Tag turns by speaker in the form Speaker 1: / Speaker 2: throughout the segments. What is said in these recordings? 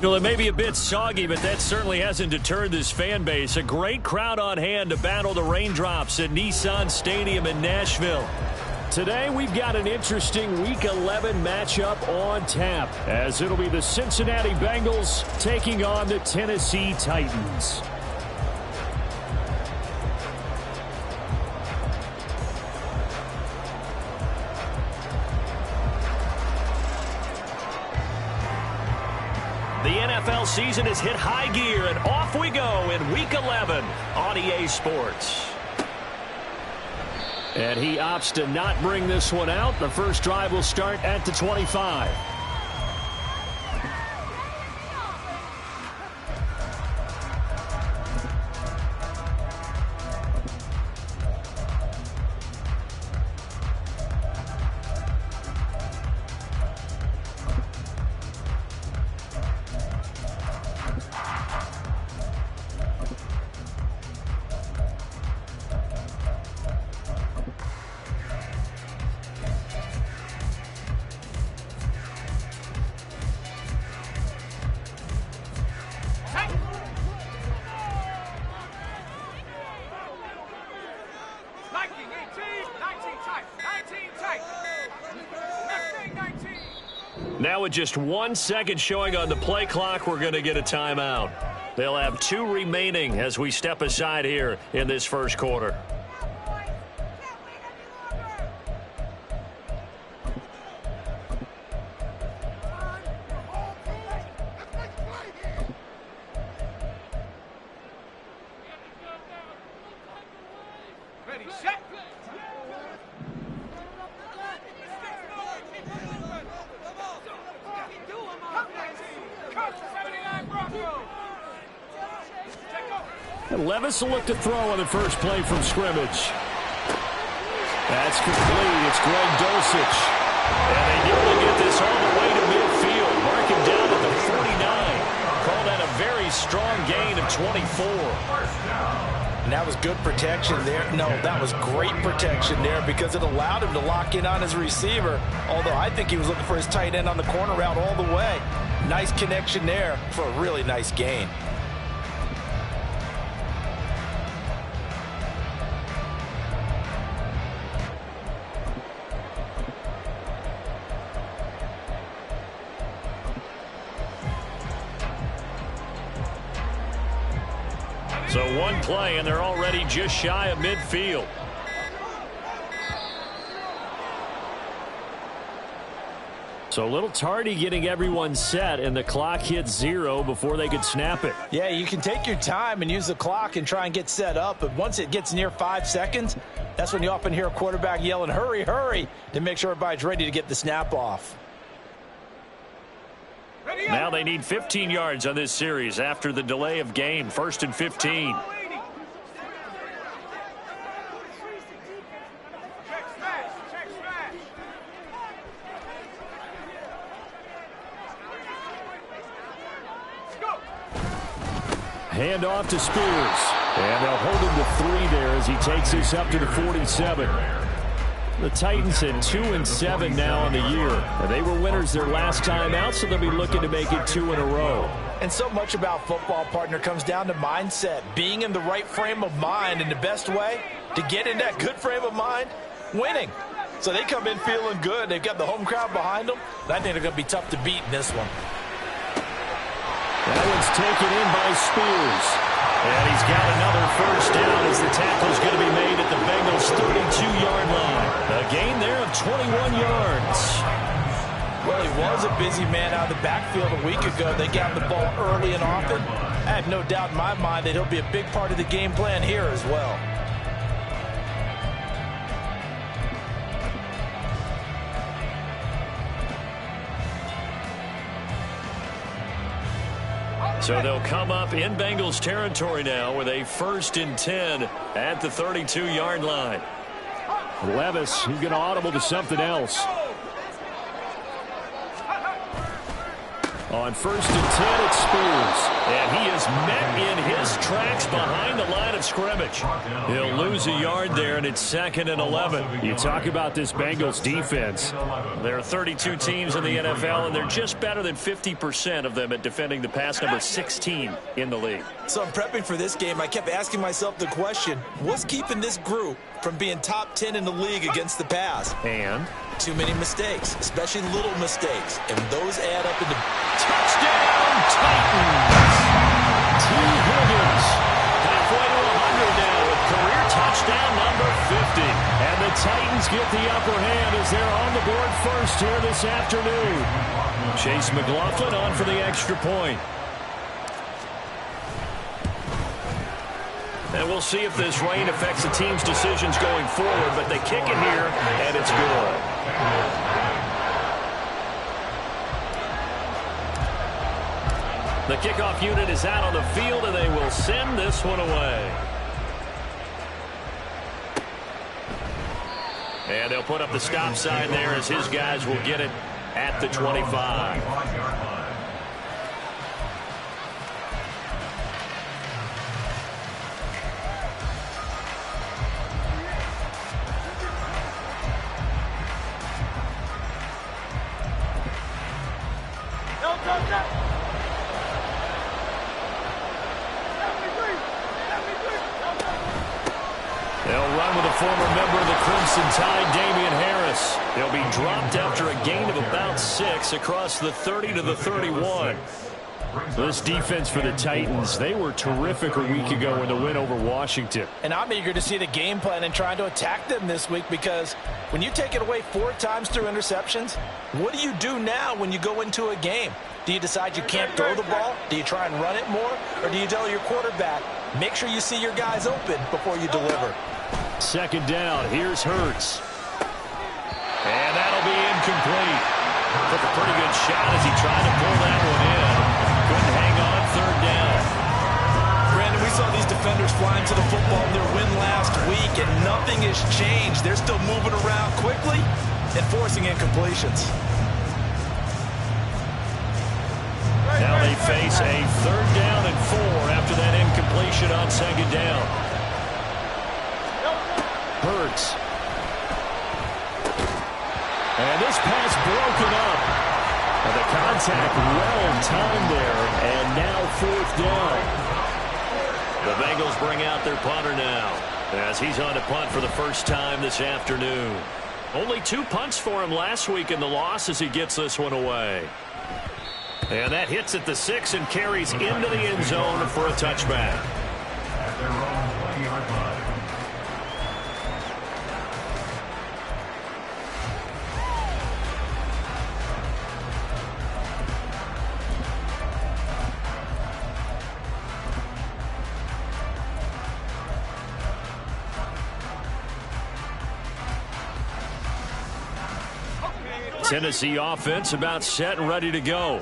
Speaker 1: Well, it may be a bit soggy, but that certainly hasn't deterred this fan base. A great crowd on hand to battle the raindrops at Nissan Stadium in Nashville. Today, we've got an interesting Week 11 matchup on tap, as it'll be the Cincinnati Bengals taking on the Tennessee Titans. The NFL season has hit high gear, and off we go in Week 11 on EA Sports. And he opts to not bring this one out. The first drive will start at the 25. Now with just 1 second showing on the play clock, we're going to get a timeout. They'll have 2 remaining as we step aside here in this first quarter. Levis will look to throw on the first play from scrimmage. That's complete. It's Greg Dulcich. And they nearly get this all the way to midfield. Mark him down at the 49. Call that a very strong gain of 24.
Speaker 2: And that was good protection there. No, that was great protection there because it allowed him to lock in on his receiver. Although I think he was looking for his tight end on the corner route all the way. Nice connection there for a really nice gain.
Speaker 1: So one play, and they're already just shy of midfield. So a little tardy getting everyone set, and the clock hits 0 before they could snap it.
Speaker 2: Yeah, you can take your time and use the clock and try and get set up, but once it gets near 5 seconds, that's when you often hear a quarterback yelling, hurry, hurry, to make sure everybody's ready to get the snap off.
Speaker 1: Now they need 15 yards on this series after the delay of game. 1st and 15. Hand off to Spears. And they'll hold him to 3 there as he takes this up to the 47. The Titans at 2-7 now on the year. They were winners their last time out, so they'll be looking to make it 2 in a row.
Speaker 2: And so much about football, partner, comes down to mindset. Being in the right frame of mind, and the best way to get in that good frame of mind, winning. So they come in feeling good. They've got the home crowd behind them, and I think they're going to be tough to beat in this one.
Speaker 1: That one's taken in by Spears. And he's got another first down as the tackle's going to be made at the Bengals' 32-yard line. A gain there of 21 yards.
Speaker 2: Well, he was a busy man out of the backfield a week ago. They got the ball early and often. I have no doubt in my mind that he'll be a big part of the game plan here as well.
Speaker 1: So they'll come up in Bengals territory now with a 1st and 10 at the 32-yard line. Levis, he's going to audible to something else. On 1st and 10, it's Spears. And he is met in his tracks behind the line of scrimmage. He'll lose a yard there, and it's 2nd and 11. You talk about this Bengals defense. There are 32 teams in the NFL, and they're just better than 50% of them at defending the pass, number 16 in the league.
Speaker 2: So I'm prepping for this game. I kept asking myself the question, what's keeping this group from being top 10 in the league against the pass?
Speaker 1: And
Speaker 2: too many mistakes, especially little mistakes, and those add up into touchdown Titans.
Speaker 1: T. Higgins halfway to 100 now with career touchdown number 50. And the Titans get the upper hand as they're on the board first here this afternoon. Chase McLaughlin on for the extra point. And we'll see if this rain affects the team's decisions going forward, but they kick it here, and it's good. The kickoff unit is out on the field, and they will send this one away. And they'll put up the stop sign there as his guys will get it at the 25. They'll run with a former member of the Crimson Tide, Damian Harris. He'll be dropped after a gain of about 6 across the 30 to the 31. This defense for the Titans, they were terrific a week ago in the win over Washington.
Speaker 2: And I'm eager to see the game plan and trying to attack them this week, because when you take it away 4 times through interceptions, what do you do now when you go into a game? Do you decide you can't throw the ball? Do you try and run it more? Or do you tell your quarterback, make sure you see your guys open before you deliver?
Speaker 1: 2nd down, here's Hurts. And that'll be incomplete. Took a pretty good shot as he tried to pull that one in. Couldn't hang on 3rd down.
Speaker 2: Brandon, we saw these defenders flying to the football in their win last week, and nothing has changed. They're still moving around quickly and forcing incompletions.
Speaker 1: Now they face a 3rd down and 4 after that incompletion on 2nd down. Hurts. And this pass broken up. And the contact well timed there. And now 4th down. The Bengals bring out their punter now, as he's on to punt for the first time this afternoon. Only 2 punts for him last week in the loss as he gets this one away. And that hits at the 6 and carries into the end zone for a touchback. Tennessee offense about set and ready to go.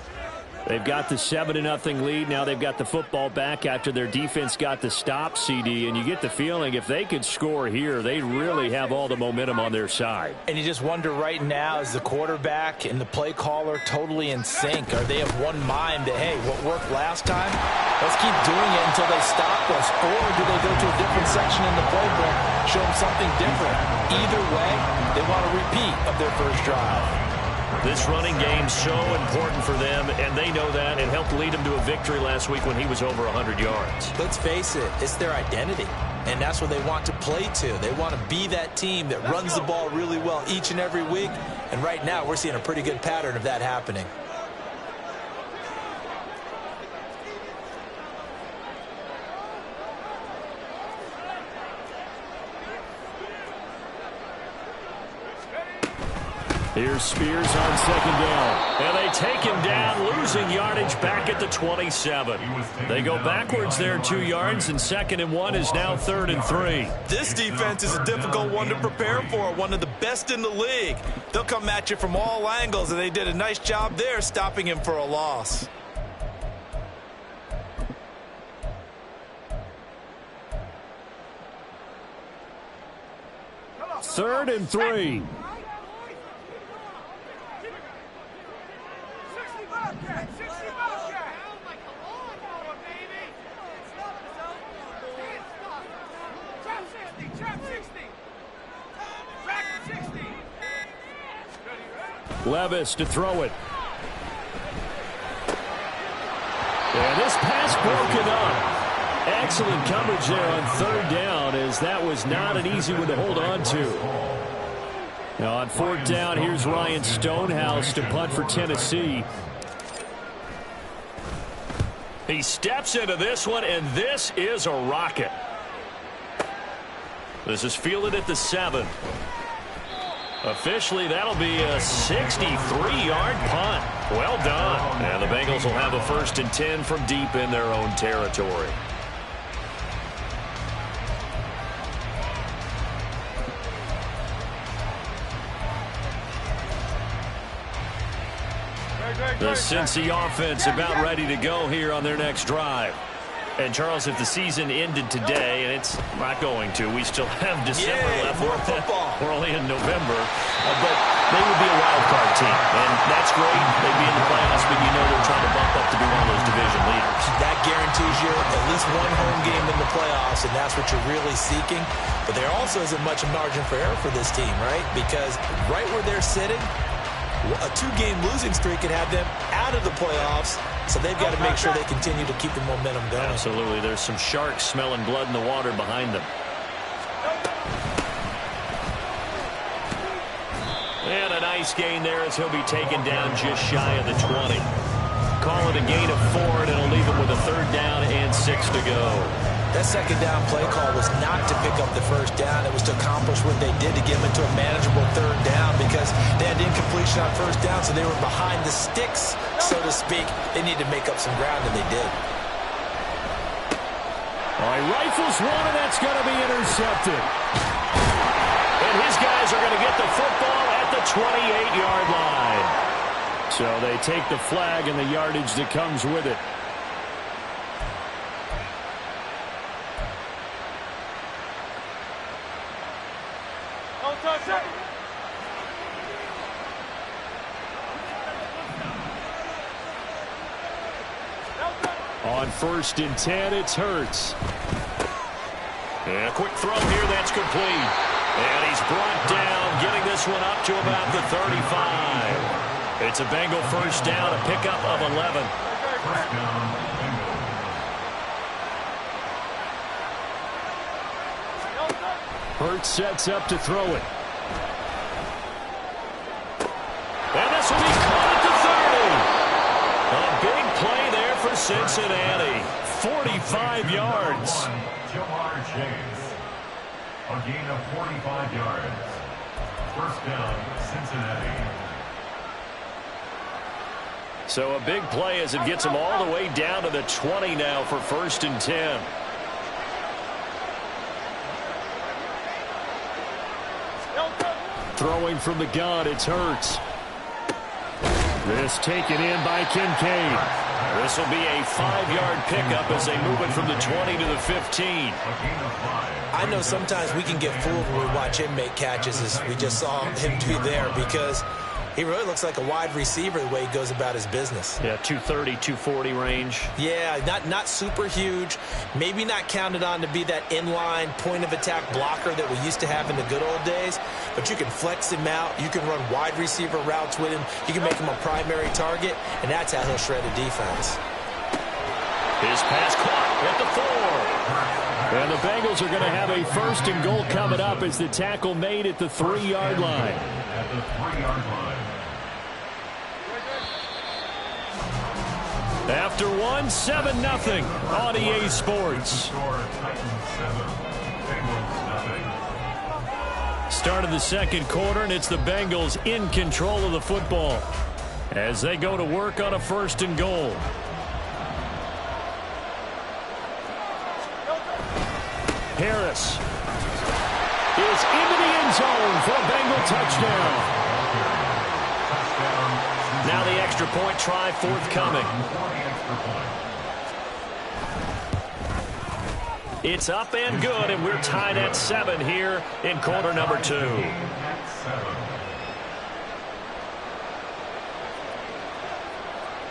Speaker 1: They've got the 7-0 lead. Now they've got the football back after their defense got the stop, CD. And you get the feeling if they could score here, they really have all the momentum on their side.
Speaker 2: And you just wonder right now, is the quarterback and the play caller totally in sync? Are they of one mind that, hey, what worked last time, let's keep doing it until they stop us? Or do they go to a different section in the playbook, show them something different? Either way, they want a repeat of their first drive.
Speaker 1: This running game's so important for them, and they know that. It helped lead them to a victory last week when he was over 100 yards.
Speaker 2: Let's face it, it's their identity, and that's what they want to play to. They want to be that team that runs the ball really well each and every week, and right now we're seeing a pretty good pattern of that happening.
Speaker 1: Here's Spears on 2nd down. And they take him down, losing yardage back at the 27. They go backwards there 2 yards, and 2nd and 1 is now 3rd and 3.
Speaker 2: This defense is a difficult one to prepare for, one of the best in the league. They'll come at you from all angles, and they did a nice job there stopping him for a loss.
Speaker 1: 3rd and 3. Levis to throw it. And this pass broken up. Excellent coverage there on third down, as that was not an easy one to hold on to. Now on fourth down, here's Ryan Stonehouse to punt for Tennessee. He steps into this one, and this is a rocket. This is fielded at the 7. Officially, that'll be a 63-yard punt. Well done. And the Bengals will have a 1st and 10 from deep in their own territory. The Cincy offense about ready to go here on their next drive. And, Charles, if the season ended today, and it's not going to, we still have December left.
Speaker 2: More football.
Speaker 1: We're only in November. But they would be a wild card team. And that's great. They'd be in the playoffs, but you know they're trying to bump up to be one of those division leaders.
Speaker 2: That guarantees you at least one home game in the playoffs, and that's what you're really seeking. But there also isn't much margin for error for this team, right? Because right where they're sitting, a 2-game losing streak could have them out of the playoffs, so they've got to make sure they continue to keep the momentum going.
Speaker 1: Absolutely. There's some sharks smelling blood in the water behind them. And a nice gain there as he'll be taken down just shy of the 20. Call it a gain of 4, and it'll leave him with a 3rd down and 6 to go.
Speaker 2: That 2nd down play call was not to pick up the 1st down. It was to accomplish what they did to get them into a manageable 3rd down, because they had incompletion on 1st down, so they were behind the sticks, so to speak. They need to make up some ground, and they did.
Speaker 1: All right, rifles one, and that's going to be intercepted. And his guys are going to get the football at the 28-yard line. So they take the flag and the yardage that comes with it. On 1st and 10, it's Hurts. And a quick throw here, that's complete. And he's brought down, getting this one up to about the 35. It's a Bengal 1st down, a pickup of 11. Hurts sets up to throw it. And this will be caught at the 30. A big play there for Cincinnati. 45 yards.
Speaker 3: A gain of 45 yards. 1st down, Cincinnati.
Speaker 1: So a big play as it gets them all the way down to the 20 now for 1st and 10. Throwing from the gun, it's Hurts. This taken in by Kincaid. This will be a 5-yard pickup as they move it from the 20 to the 15.
Speaker 2: I know sometimes we can get fooled when we watch him make catches, as we just saw him do there, because he really looks like a wide receiver the way he goes about his business.
Speaker 1: Yeah, 230, 240 range.
Speaker 2: Yeah, not super huge. Maybe not counted on to be that inline point-of-attack blocker that we used to have in the good old days, but you can flex him out. You can run wide receiver routes with him. You can make him a primary target, and that's how he'll shred a defense.
Speaker 1: His pass caught at the 4. And the Bengals are going to have a 1st and goal coming up as the tackle made at the 3-yard line.
Speaker 3: At the 3-yard line.
Speaker 1: After 7-0 on EA Sports. Start of the 2nd quarter, and it's the Bengals in control of the football as they go to work on a 1st and goal. Harris is into the end zone for a Bengal touchdown. Now the extra point try forthcoming. It's up and good, and we're tied at 7 here in quarter number 2.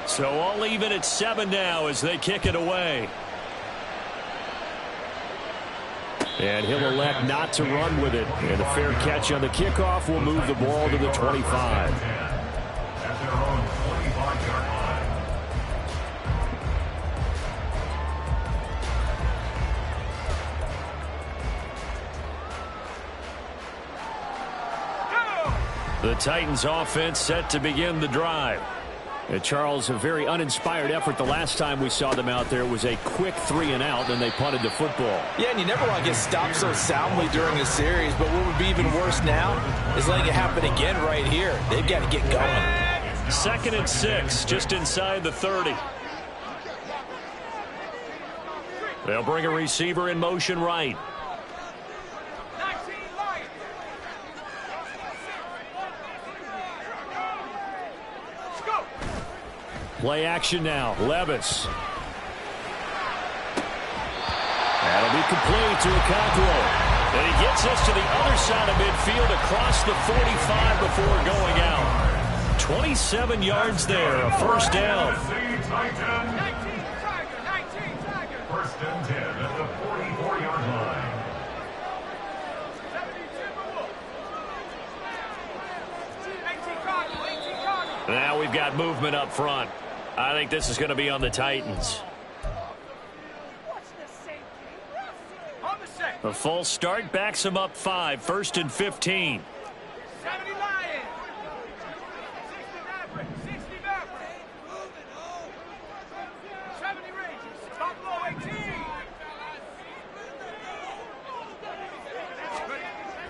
Speaker 1: So all even at 7 now as they kick it away. And he'll elect not to run with it. And a fair catch on the kickoff will move the ball to the 25. The Titans offense set to begin the drive. Charles, a very uninspired effort the last time we saw them out there. It was a quick 3-and-out, and they punted the football.
Speaker 2: Yeah, and you never want to get stopped so soundly during a series, but what would be even worse now is letting it happen again right here. They've got to get going.
Speaker 1: 2nd and 6, just inside the 30. They'll bring a receiver in motion right. Play action now. Levis. That'll be complete to Okonkwo. And he gets us to the other side of midfield across the 45 before going out. 27 yards there, a first down.
Speaker 3: First and 10 at the 44-yard line.
Speaker 1: Now we've got movement up front. I think this is going to be on the Titans. A false start backs him up 5. 1st and 15.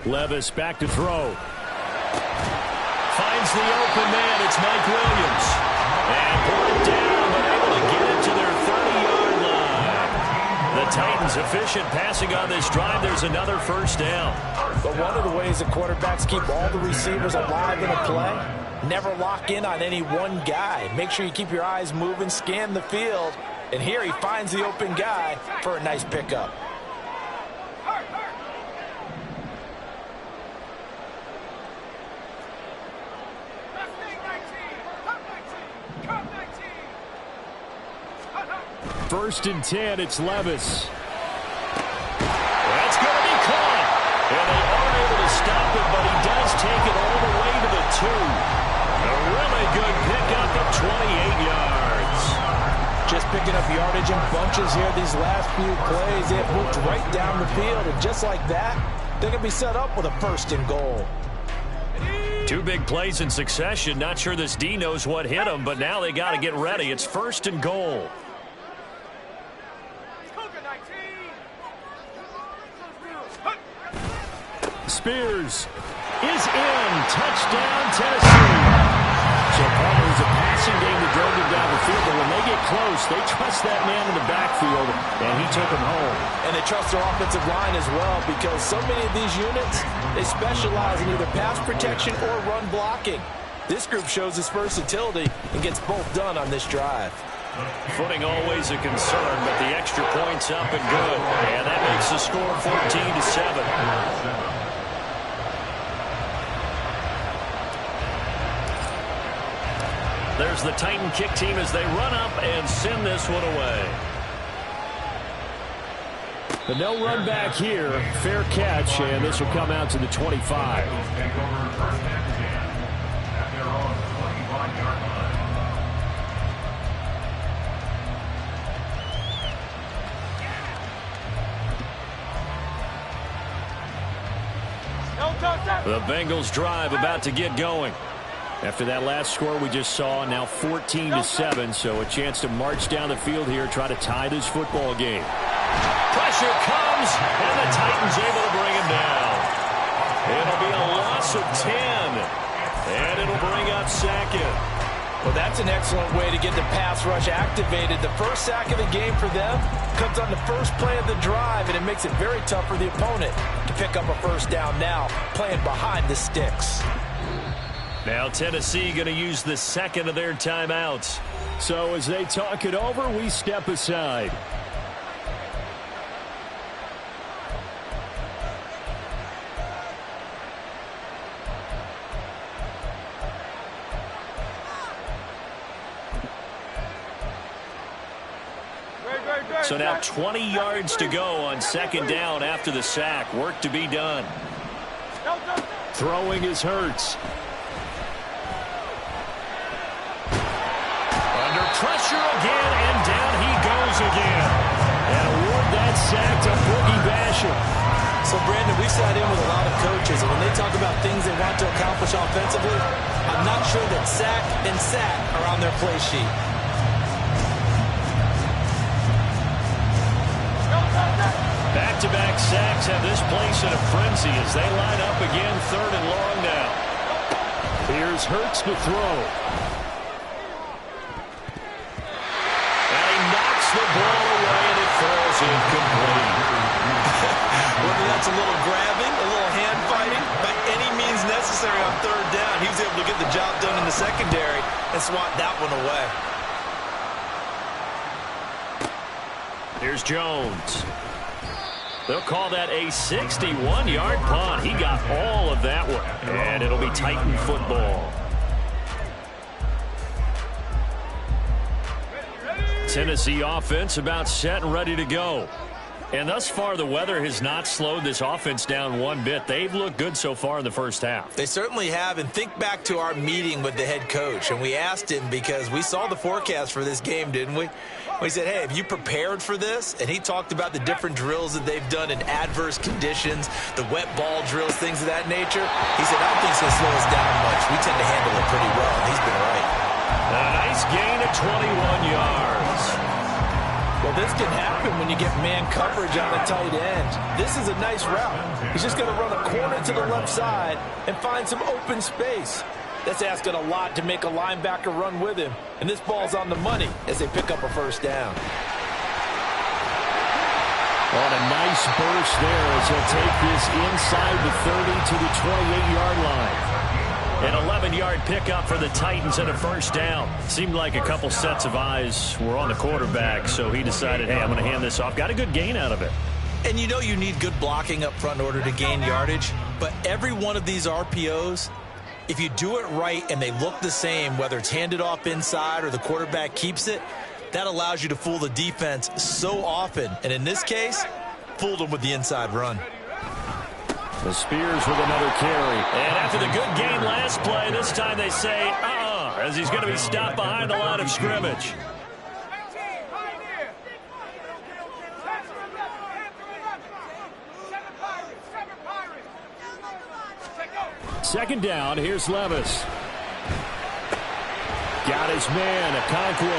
Speaker 1: Levis back to throw. Finds the open man. It's Mike Williams. And brought down, but able to get it to their 30-yard line. The Titans efficient passing on this drive. There's another first down.
Speaker 2: But one of the ways the quarterbacks keep all the receivers alive in a play, never lock in on any one guy. Make sure you keep your eyes moving, scan the field. And here he finds the open guy for a nice pickup.
Speaker 1: First and 10, it's Levis. That's going to be caught. And they aren't able to stop it, but he does take it all the way to the 2. A really good pickup of 28 yards.
Speaker 2: Just picking up yardage in bunches here these last few plays. They have moved right down the field, and just like that, they're going to be set up with a 1st and goal.
Speaker 1: 2 big plays in succession. Not sure this D knows what hit him, but now they got to get ready. It's 1st and goal. Spears is in. Touchdown, Tennessee. So Palmer was a passing game that drove him down the field, but when they get close, they trust that man in the backfield, and he took him home.
Speaker 2: And they trust their offensive line as well, because so many of these units, they specialize in either pass protection or run blocking. This group shows its versatility and gets both done on this drive.
Speaker 1: Footing always a concern, but the extra point's up and good. And that makes the score 14-7. There's the Titan kick team as they run up and send this one away. But no run back here. Fair catch, and this will come out to the 25. The Bengals drive about to get going. After that last score we just saw, now 14-7, so a chance to march down the field here, try to tie this football game. Pressure comes, and the Titans able to bring him down. It'll be a loss of 10, and it'll bring up 2nd.
Speaker 2: Well, that's an excellent way to get the pass rush activated. The first sack of the game for them comes on the first play of the drive, and it makes it very tough for the opponent to pick up a first down now, playing behind the sticks.
Speaker 1: Now Tennessee going to use the 2nd of their timeouts. So as they talk it over, we step aside. So now 20 yards to go on 2nd down after the sack. Work to be done. Throwing is Hurts. Under pressure again, and down he goes again. And award that sack to Boogie Basham.
Speaker 2: So, Brandon, we've sat in with a lot of coaches, and when they talk about things they want to accomplish offensively, I'm not sure that sack and sack are on their play sheet.
Speaker 1: Back-to-back sacks have this place in a frenzy as they line up again, 3rd and long now. Here's Hurts to throw. And he knocks the ball away, and it falls incomplete.
Speaker 2: Whether that's a little grabbing, a little hand fighting, by any means necessary on 3rd down, he was able to get the job done in the secondary and swat that one away.
Speaker 1: Here's Jones. They'll call that a 61-yard punt. He got all of that one, and it'll be Titan football. Tennessee offense about set and ready to go. And thus far, the weather has not slowed this offense down one bit. They've looked good so far in the first half.
Speaker 2: They certainly have. And think back to our meeting with the head coach. And we asked him because we saw the forecast for this game, didn't we? We said, hey, have you prepared for this? And he talked about the different drills that they've done in adverse conditions, the wet ball drills, things of that nature. He said, I don't think it's going to slow us down much. We tend to handle it pretty well. And he's been right.
Speaker 1: A nice gain of 21 yards.
Speaker 2: Well, this can happen when you get man coverage on the tight end. This is a nice route. He's just going to run a corner to the left side and find some open space. That's asking a lot to make a linebacker run with him. And this ball's on the money as they pick up a 1st down.
Speaker 1: On a nice burst there as he'll take this inside the 30 to the 28-yard line. An 11-yard pickup for the Titans and a 1st down. Seemed like a couple sets of eyes were on the quarterback, so he decided, hey, I'm going to hand this off. Got a good gain out of it.
Speaker 2: And you know you need good blocking up front in order to gain yardage. But every one of these RPOs, if you do it right and they look the same, whether it's handed off inside or the quarterback keeps it, that allows you to fool the defense so often. And in this case, fooled them with the inside run.
Speaker 1: The Spears with another carry. And after the good game last play, this time they say, as he's going to be stopped behind the line of scrimmage. Second down, here's Levis. Got his man, Okonkwo.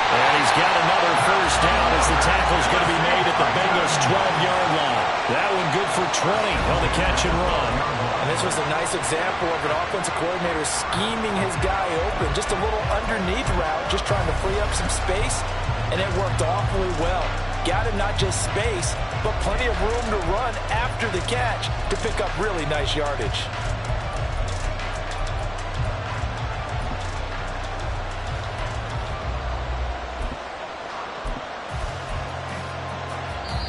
Speaker 1: And he's got another 1st down as the tackle's going to be made at the Bengals' 12-yard line. That one good for 20 on the catch and run.
Speaker 2: And this was a nice example of an offensive coordinator scheming his guy open. Just a little underneath route, just trying to free up some space. And it worked awfully well. Got him not just space, but plenty of room to run after the catch to pick up really nice yardage.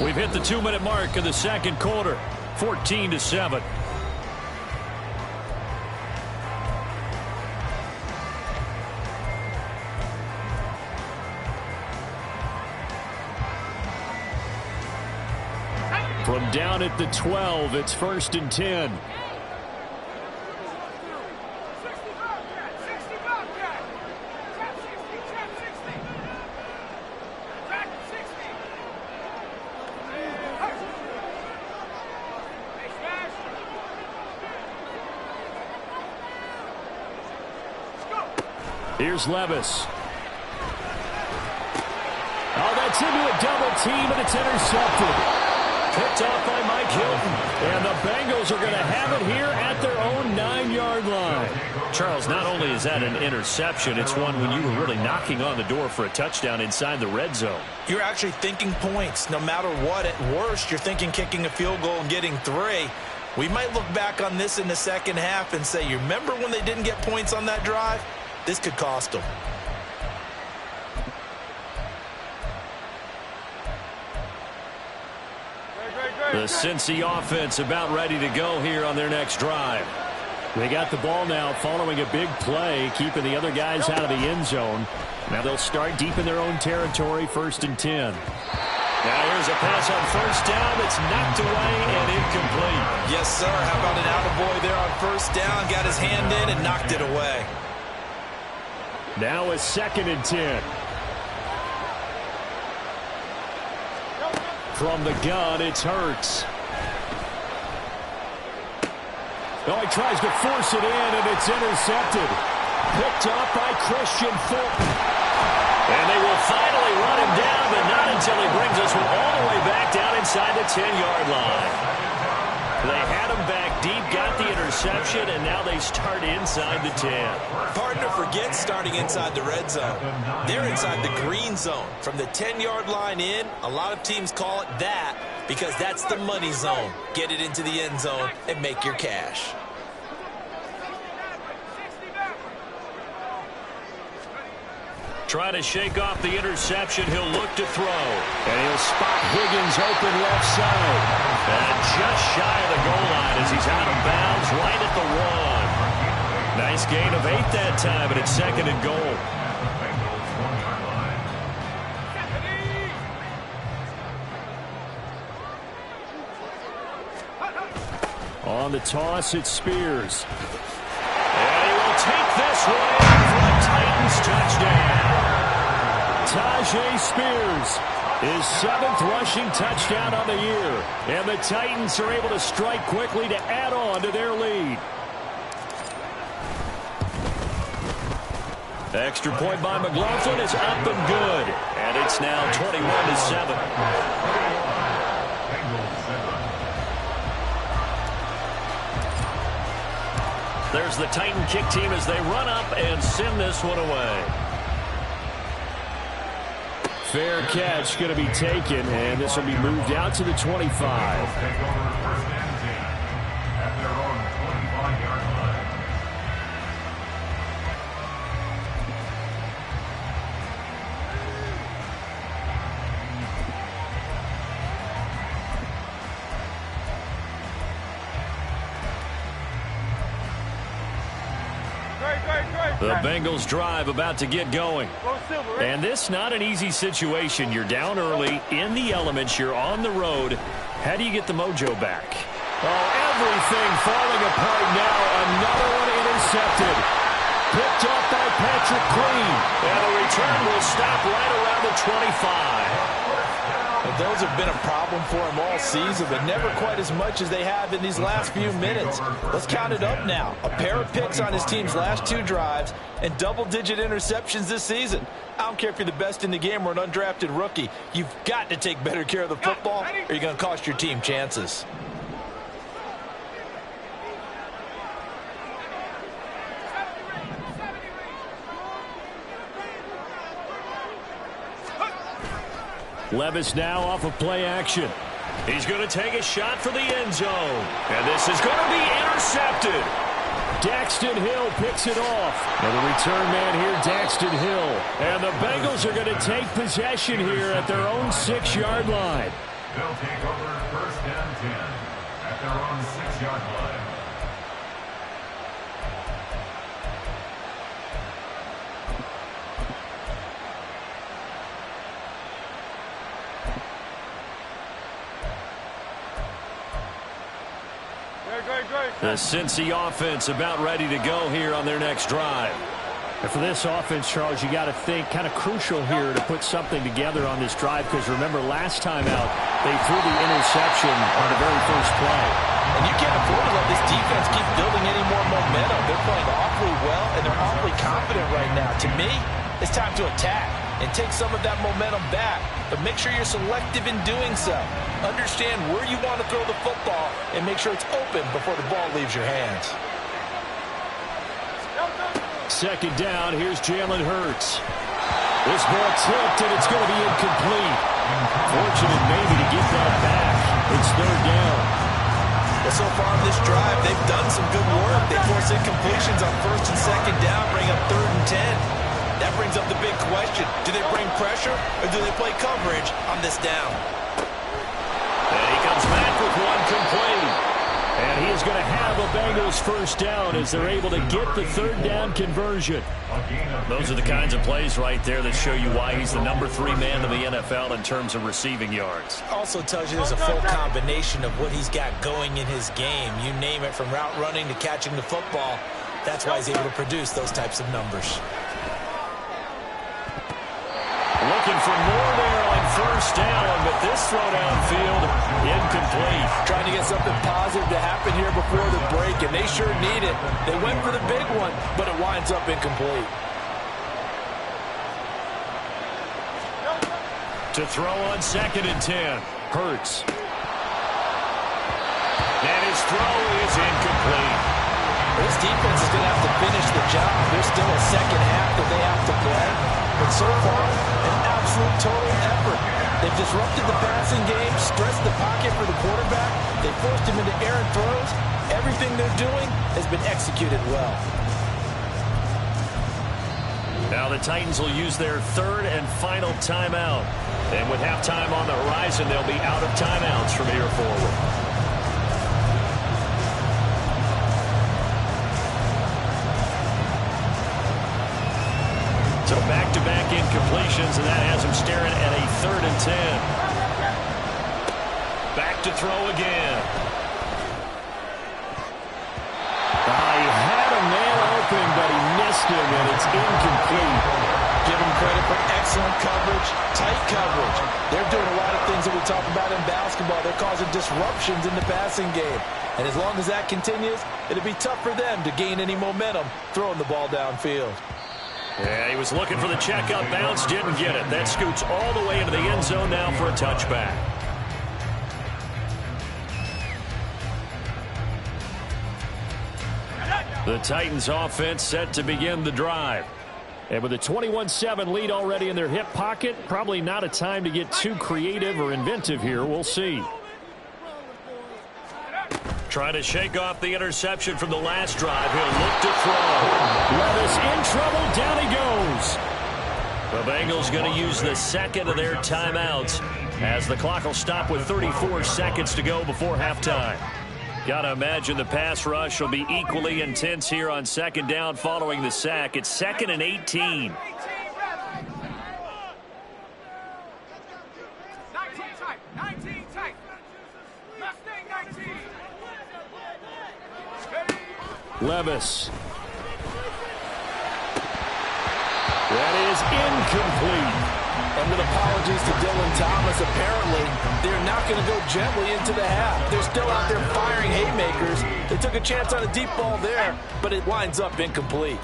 Speaker 1: We've hit the 2-minute mark of the second quarter, 14-7. From down at the 12, it's 1st and 10. Here's Levis. Oh, that's into a double team, and it's intercepted. Picked off by Mike Hilton. And the Bengals are going to have it here at their own 9-yard line. Charles, not only is that an interception, it's one when you were really knocking on the door for a touchdown inside the red zone.
Speaker 2: You're actually thinking points. No matter what, at worst, you're thinking kicking a field goal and getting 3. We might look back on this in the second half and say, you remember when they didn't get points on that drive? This could cost them.
Speaker 1: The Cincy offense about ready to go here on their next drive. They got the ball now following a big play, keeping the other guys out of the end zone. Now they'll start deep in their own territory, 1st and 10. Now here's a pass on 1st down. It's knocked away and incomplete.
Speaker 2: Yes, sir. How about an attaboy there on 1st down? Got his hand in and knocked it away.
Speaker 1: Now a 2nd and 10. From the gun, it's Hurts. Oh, he tries to force it in, and it's intercepted. Picked up by Christian Fulton. And they will finally run him down, but not until he brings us all the way back down inside the 10-yard line. They had him back deep, got the interception, and now they start inside the 10.
Speaker 2: Partner forgets starting inside the red zone. They're inside the green zone. From the 10-yard line in, a lot of teams call it that because that's the money zone. Get it into the end zone and make your cash.
Speaker 1: Trying to shake off the interception. He'll look to throw. And he'll spot Higgins open left side. And just shy of the goal line as he's out of bounds right at the 1. Nice gain of 8 that time, but it's 2nd and goal. On the toss, it's Spears. And he will take this one for a Titans touchdown. Tajay Spears, his 7th rushing touchdown on the year. And the Titans are able to strike quickly to add on to their lead. Extra point by McLaughlin is up and good. And it's now 21-7. There's the Titan kick team as they run up and send this one away. Fair catch going to be taken, and this will be moved out to the 25. The Bengals drive about to get going. And this not an easy situation. You're down early, in the elements, you're on the road. How do you get the mojo back? Oh, everything falling apart now. Another one intercepted. Picked up by Patrick Queen. And the return will stop right around the 25.
Speaker 2: And those have been a problem for him all season, but never quite as much as they have in these last few minutes. Let's count it up now. A pair of picks on his team's last 2 drives and double-digit interceptions this season. I don't care if you're the best in the game or an undrafted rookie. You've got to take better care of the football or you're going to cost your team chances.
Speaker 1: Levis now off of play action. He's going to take a shot for the end zone. And this is going to be intercepted. Daxton Hill picks it off. And the return man here, Daxton Hill. And the Bengals are going to take possession here at their own 6-yard line.
Speaker 3: They'll take over 1st and 10 at their own 6-yard line.
Speaker 1: The Cincy offense about ready to go here on their next drive.
Speaker 4: And for this offense, Charles, you got to think kind of crucial here to put something together on this drive because remember last time out they threw the interception on the very first play.
Speaker 2: And you can't afford to let this defense keep building any more momentum. They're playing awfully well and they're awfully confident right now. To me, it's time to attack and take some of that momentum back. But make sure you're selective in doing so. Understand where you want to throw the football and make sure it's open before the ball leaves your hands.
Speaker 1: 2nd down, here's Jalen Hurts. This ball tipped and it's going to be incomplete. Fortunate maybe to get that back. It's 3rd down.
Speaker 2: Well, so far in this drive, they've done some good work. They force incompletions on 1st and 2nd down, bring up 3rd and 10. That brings up the big question. Do they bring pressure or do they play coverage on this down?
Speaker 1: And he comes back with one complete. And he is going to have a Bengals 1st down as they're able to get the 3rd down conversion. Those are the kinds of plays right there that show you why he's the number 3 man in the NFL in terms of receiving yards.
Speaker 2: Also tells you there's a full combination of what he's got going in his game. You name it, from route running to catching the football. That's why he's able to produce those types of numbers.
Speaker 1: Looking for more there on 1st down, but this throw downfield, incomplete.
Speaker 2: Trying to get something positive to happen here before the break, and they sure need it. They went for the big one, but it winds up incomplete.
Speaker 1: To throw on 2nd and 10. Hurts. And his throw is incomplete.
Speaker 2: This defense is going to have to finish the job. There's still a second half that they have to play. But so far, an absolute total effort. They've disrupted the passing game, stressed the pocket for the quarterback. They forced him into errant throws. Everything they're doing has been executed well.
Speaker 1: Now the Titans will use their 3rd and final timeout. And with halftime on the horizon, they'll be out of timeouts from here forward. So back-to-back incompletions, and that has him staring at a 3rd and 10. Back to throw again.
Speaker 4: He had a man open, but he missed him, and it's incomplete.
Speaker 2: Give them credit for excellent coverage, tight coverage. They're doing a lot of things that we talk about in basketball. They're causing disruptions in the passing game. And as long as that continues, it'll be tough for them to gain any momentum throwing the ball downfield.
Speaker 1: Yeah, he was looking for the check-up bounce, didn't get it. That scoots all the way into the end zone now for a touchback. The Titans offense set to begin the drive. And with a 21-7 lead already in their hip pocket, probably not a time to get too creative or inventive here. We'll see. Trying to shake off the interception from the last drive. He'll look to throw. Levis in trouble. Down he goes. The Bengals going to use the 2nd of their timeouts as the clock will stop with 34 seconds to go before halftime. Got to imagine the pass rush will be equally intense here on 2nd down following the sack. It's 2nd and 18. Levis. That is incomplete.
Speaker 2: And with apologies to Dylan Thomas, apparently they're not going to go gently into the half. They're still out there firing haymakers. They took a chance on a deep ball there, but it winds up incomplete.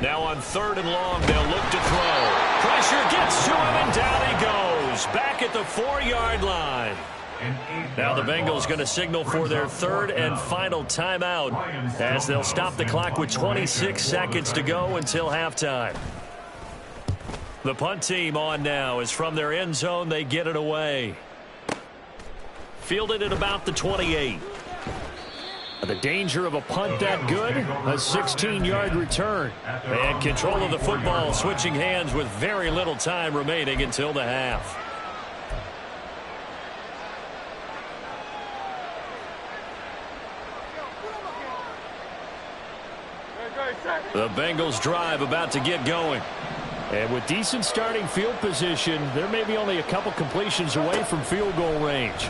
Speaker 1: Now on 3rd and long, they'll look to throw. Pressure gets to him, and down he goes. Back at the 4-yard line. Now the Bengals going to signal for their 3rd and final timeout as they'll stop the clock with 26 seconds to go until halftime. The punt team on now is from their end zone. They get it away. Fielded at about the 28. The danger of a punt that good, a 16-yard return. And control of the football switching hands with very little time remaining until the half. The Bengals drive about to get going. And with decent starting field position, there may be only a couple completions away from field goal range.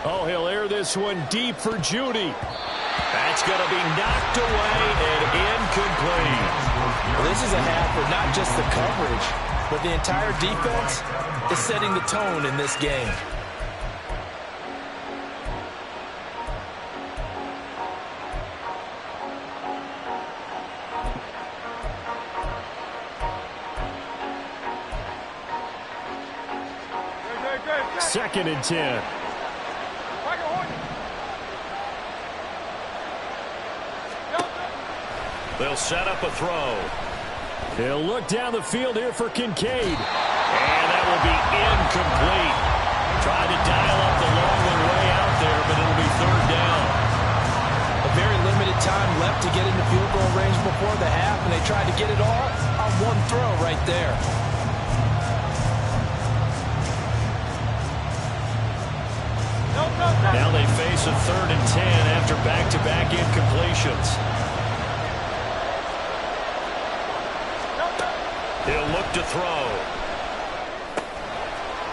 Speaker 1: Oh, he'll air this one deep for Judy. That's going to be knocked away and incomplete.
Speaker 2: Well, this is a half where not just the coverage, but the entire defense is setting the tone in this game.
Speaker 1: Second and 10. They'll set up a throw. He'll look down the field here for Kincaid. And that will be incomplete. Tried to dial up the long one way out there, but it'll be 3rd down.
Speaker 2: A very limited time left to get into field goal range before the half, and they tried to get it all on one throw right there.
Speaker 1: a 3rd and 10 after back-to-back incompletions. He'll look to throw.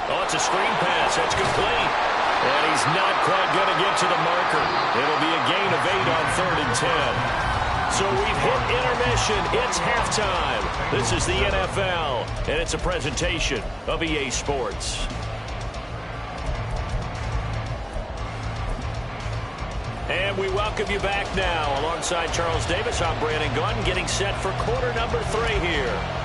Speaker 1: Oh, it's a screen pass. That's complete. And he's not quite going to get to the marker. It'll be a gain of 8 on 3rd and 10. So we've hit intermission. It's halftime. This is the NFL, and it's a presentation of EA Sports. And we welcome you back now. Alongside Charles Davis, I'm Brandon Gunn, getting set for quarter number 3 here.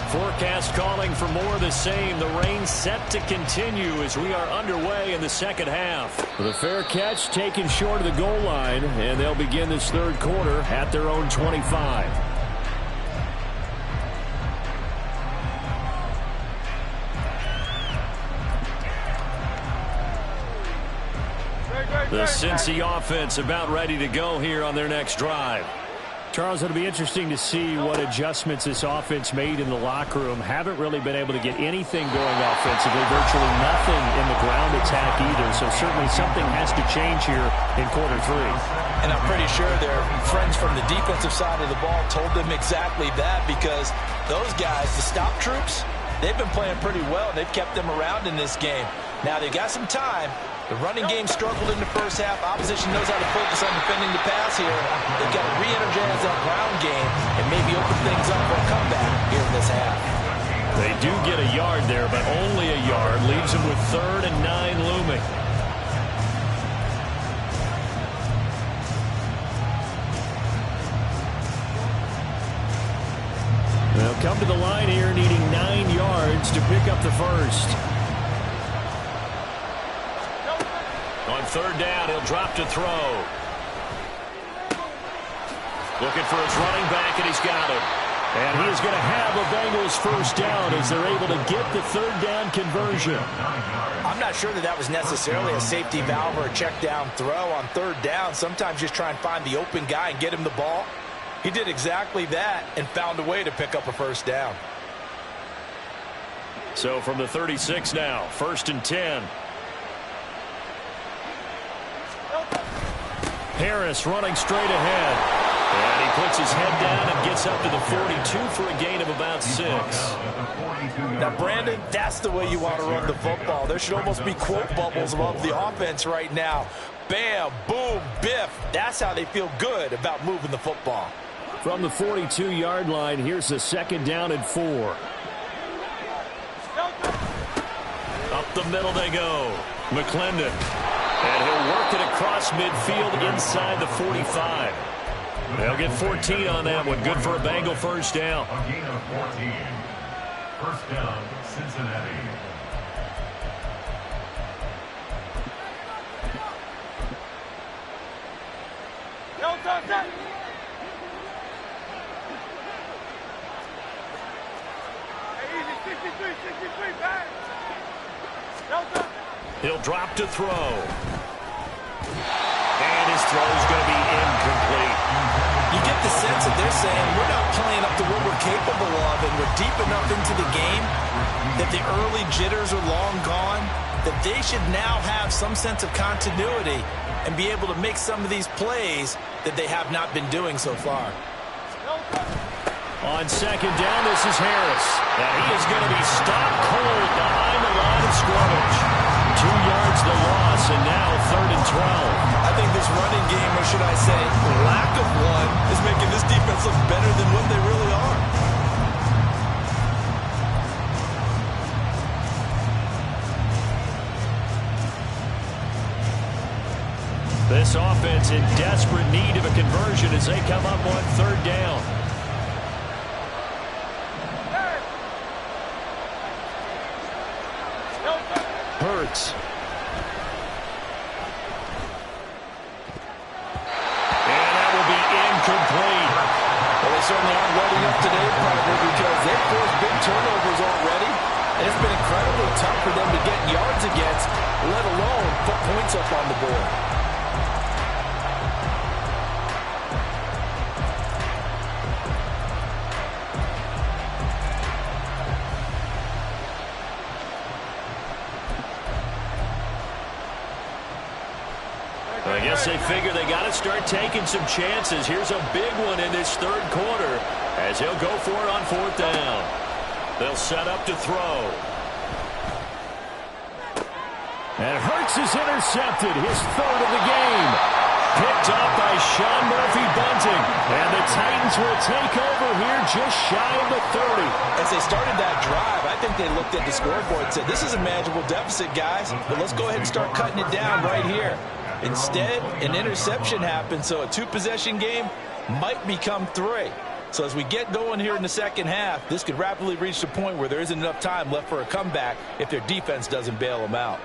Speaker 1: Forecast calling for more of the same. The rain set to continue as we are underway in the second half. The fair catch taken short of the goal line, and they'll begin this 3rd quarter at their own 25. The Cincy offense about ready to go here on their next drive. Charles, it'll be interesting to see what adjustments this offense made in the locker room. Haven't really been able to get anything going offensively, virtually nothing in the ground attack either. So certainly something has to change here in quarter 3.
Speaker 2: And I'm pretty sure their friends from the defensive side of the ball told them exactly that, because those guys, the stop troops, they've been playing pretty well. They've kept them around in this game. Now they've got some time. The running game struggled in the first half. Opposition knows how to focus on defending the pass here. They've got to re-energize that ground game and maybe open things up for a comeback here in this half.
Speaker 1: They do get a yard there, but only a yard. Leaves them with 3rd and 9 looming. They'll come to the line here needing 9 yards to pick up the first. On 3rd down, he'll drop to throw. Looking for his running back, and he's got him. And he is going to have a Bengals first down as they're able to get the 3rd down conversion.
Speaker 2: I'm not sure that was necessarily a safety valve or a check down throw on 3rd down. Sometimes just try and find the open guy and get him the ball. He did exactly that and found a way to pick up a first down.
Speaker 1: So from the 36 now, 1st and 10. Harris running straight ahead. And he puts his head down and gets up to the 42 for a gain of about 6.
Speaker 2: Now, Brandon, that's the way you want to run the football. There should almost be quote bubbles above the offense right now. Bam, boom, biff. That's how they feel good about moving the football.
Speaker 1: From the 42-yard line, here's the 2nd down and 4. Up the middle they go. McClendon. And he'll work it across midfield inside the 45. They'll get 14 on that one. Good for a Bengal first down.
Speaker 3: A gain of 14. First down, Cincinnati.
Speaker 1: He'll drop to throw. And his throw is going to be incomplete.
Speaker 2: You get the sense that they're saying we're not playing up to what we're capable of, and we're deep enough into the game that the early jitters are long gone, that they should now have some sense of continuity and be able to make some of these plays that they have not been doing so far.
Speaker 1: On 2nd down, this is Harris. And he is going to be stopped cold behind the line of scrimmage. 2 yards the loss, and now 3rd and 12.
Speaker 2: I think this running game, or should I say lack of one, is making this defense look better than what they really are.
Speaker 1: This offense in desperate need of a conversion as they come up on 3rd down. Hurts. And that will be incomplete.
Speaker 2: Well, they certainly aren't ready up today, probably, because they've forced big turnovers already. And it's been incredibly tough for them to get yards against, let alone put points up on the board.
Speaker 1: I guess they figure they got to start taking some chances. Here's a big one in this third quarter as he'll go for it on fourth down. They'll set up to throw.
Speaker 4: And Hurts is intercepted, his third of the game. Picked up by Sean Murphy-Bunting. And the Titans will take over here just shy of the 30.
Speaker 2: As they started that drive, I think they looked at the scoreboard and said, this is a manageable deficit, guys, but let's go ahead and start cutting it down right here. Instead, an interception happened, so a two-possession game might become 3. So as we get going here in the second half, this could rapidly reach the point where there isn't enough time left for a comeback if their defense doesn't bail them out.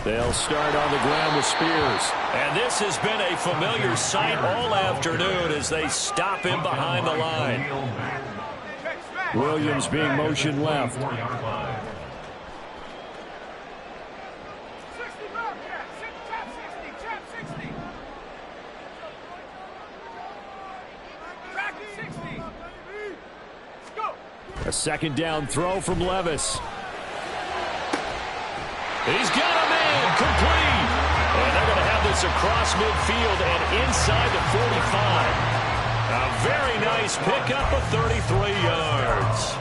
Speaker 4: They'll start on the ground with Spears.
Speaker 1: And this has been a familiar sight all afternoon as they stop him behind the line.
Speaker 4: Williams being motioned left. A second down throw from Levis.
Speaker 1: He's got him in, complete. And they're going to have this across midfield and inside the 45. A very nice pickup of 33 yards.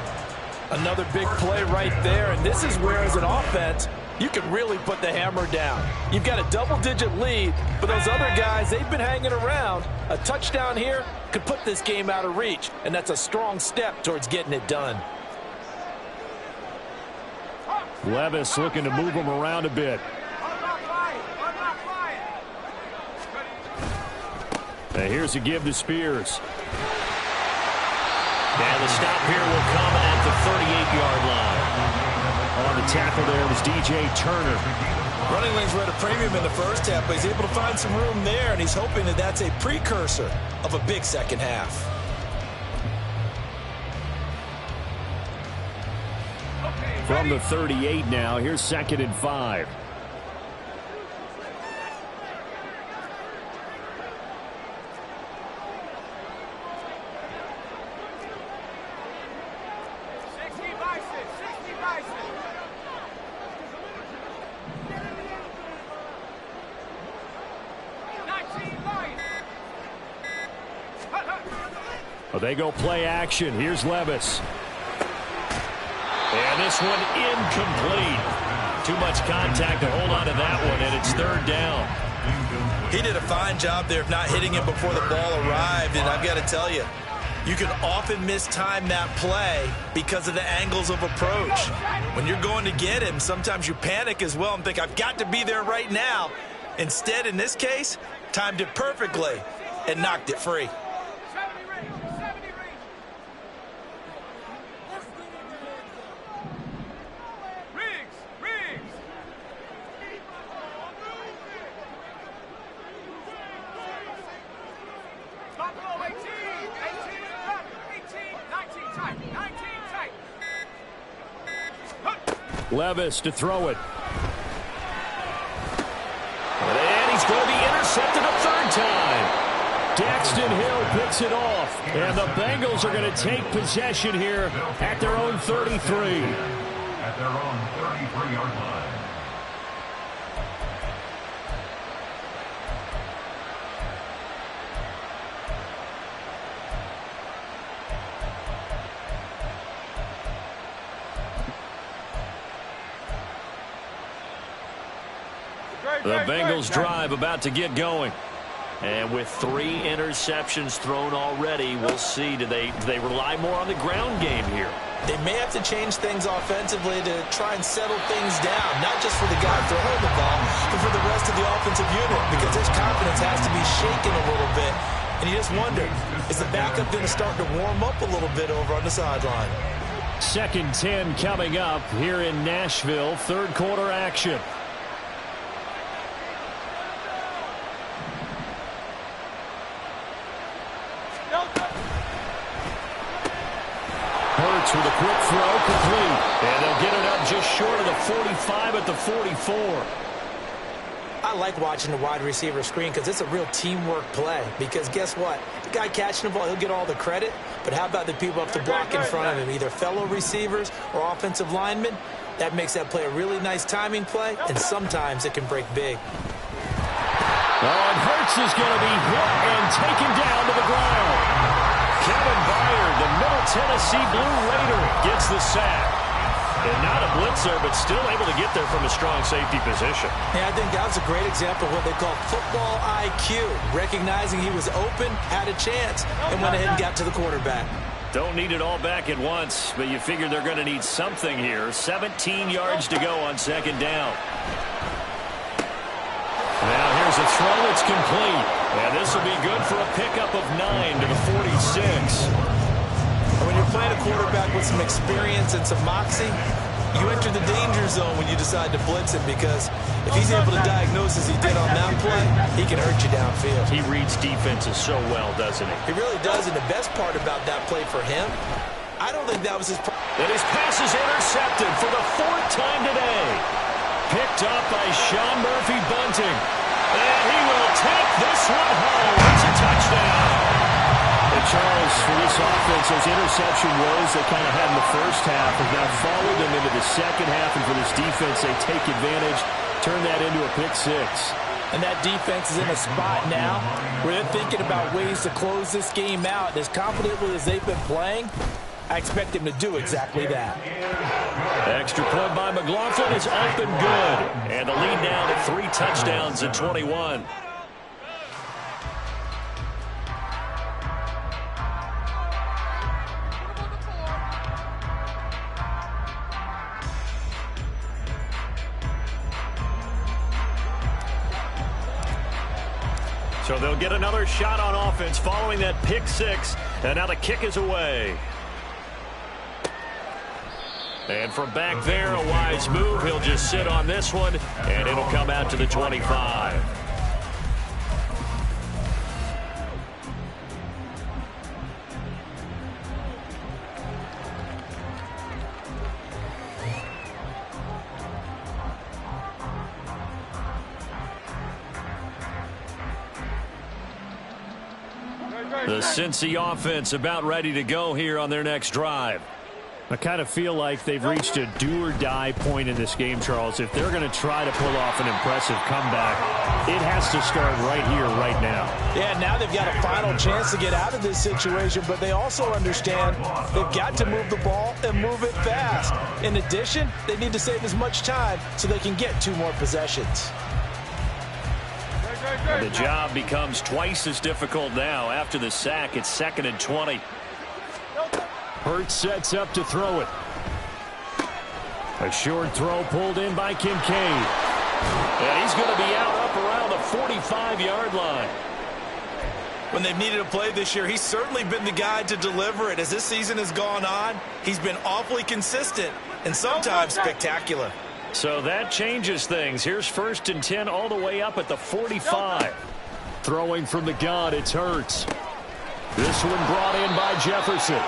Speaker 2: Another big play right there, and this is where, as an offense, you can really put the hammer down. You've got a double-digit lead, but those other guys, they've been hanging around. A touchdown here could put this game out of reach, and that's a strong step towards getting it done.
Speaker 4: Levis looking to move him around a bit. And here's a give to Spears.
Speaker 1: And the stop here will come at the 38-yard line.
Speaker 4: On the tackle there was DJ Turner.
Speaker 2: Running lanes were at a premium in the first half, but he's able to find some room there, and he's hoping that that's a precursor of a big second half.
Speaker 4: From the 38 now, here's 2nd and 5. Well, they go play action. Here's Levis.
Speaker 1: And this one incomplete. Too much contact to hold on to that one, and it's third down.
Speaker 2: He did a fine job there of not hitting him before the ball arrived, and I've got to tell you, you can often mistime that play because of the angles of approach. When you're going to get him, sometimes you panic as well and think, I've got to be there right now. Instead, in this case, timed it perfectly and knocked it free.
Speaker 4: Levis to throw it.
Speaker 1: And he's going to be intercepted a third time.
Speaker 4: Daxton Hill picks it off. And the Bengals are going to take possession here at their own 33.
Speaker 3: At their own 33-yard line.
Speaker 1: The Bengals drive about to get going. And with 3 interceptions thrown already, we'll see. Do they rely more on the ground game here?
Speaker 2: They may have to change things offensively to try and settle things down, not just for the guy throwing the ball, but for the rest of the offensive unit, because his confidence has to be shaken a little bit. And you just wonder, is the backup going to start to warm up a little bit over on the sideline?
Speaker 4: 2nd 10 coming up here in Nashville. Third quarter action. Hurts with a quick throw, complete.
Speaker 1: And they'll get it up just short of the 45 at the 44.
Speaker 2: I like watching the wide receiver screen because it's a real teamwork play. Because guess what? The guy catching the ball, he'll get all the credit. But how about the people up the block in front of him, either fellow receivers or offensive linemen? That makes that play a really nice timing play, and sometimes it can break big.
Speaker 1: And Hurts is going to be hit and taken down to the ground. Kevin Byard, the Middle Tennessee Blue Raider, gets the sack. And not a blitzer, but still able to get there from a strong safety position.
Speaker 2: Yeah, I think that was a great example of what they call football IQ. Recognizing he was open, had a chance, and went ahead and got to the quarterback.
Speaker 1: Don't need it all back at once, but you figure they're going to need something here. 17 yards to go on second down. Now here's a throw that's complete. And this will be good for a pickup of 9 to the 46.
Speaker 2: When you're playing a quarterback with some experience and some moxie, you enter the danger zone when you decide to blitz him, because if he's able to diagnose as he did on that play, he can hurt you downfield.
Speaker 1: He reads defenses so well, doesn't he?
Speaker 2: He really does, and the best part about that play for him, I don't think that was his...
Speaker 1: And his pass is intercepted for the 4th time today. Picked up by Sean Murphy-Bunting. And he will take this one home. It's a touchdown. And Charles, for this offense, those interception woes they kind of had in the first half have now followed them into the second half. And for this defense, they take advantage, turn that into a pick six.
Speaker 2: And that defense is in a spot now where they're thinking about ways to close this game out. As confidently as they've been playing, I expect them to do exactly that.
Speaker 1: Extra point by McLaughlin is up and good. And the lead now to 3 touchdowns at 21. So they'll get another shot on offense following that pick six. And now the kick is away. And from back there, a wise move. He'll just sit on this one, and it'll come out to the 25. The Cincy offense about ready to go here on their next drive.
Speaker 4: I kind of feel like they've reached a do-or-die point in this game, Charles. If they're going to try to pull off an impressive comeback, it has to start right here, right now.
Speaker 2: Yeah, now they've got a final chance to get out of this situation, but they also understand they've got to move the ball and move it fast. In addition, they need to save as much time so they can get 2 more possessions.
Speaker 1: And the job becomes twice as difficult now. After the sack, it's 2nd and 20.
Speaker 4: Hurts sets up to throw it. A short throw pulled in by Kincaid.
Speaker 1: And he's going to be out up around the 45-yard line.
Speaker 2: When they've needed a play this year, he's certainly been the guy to deliver it. As this season has gone on, he's been awfully consistent and sometimes spectacular.
Speaker 1: So that changes things. Here's 1st and 10 all the way up at the 45.
Speaker 4: Throwing from the gun, it's Hurts. This one brought in by Jefferson.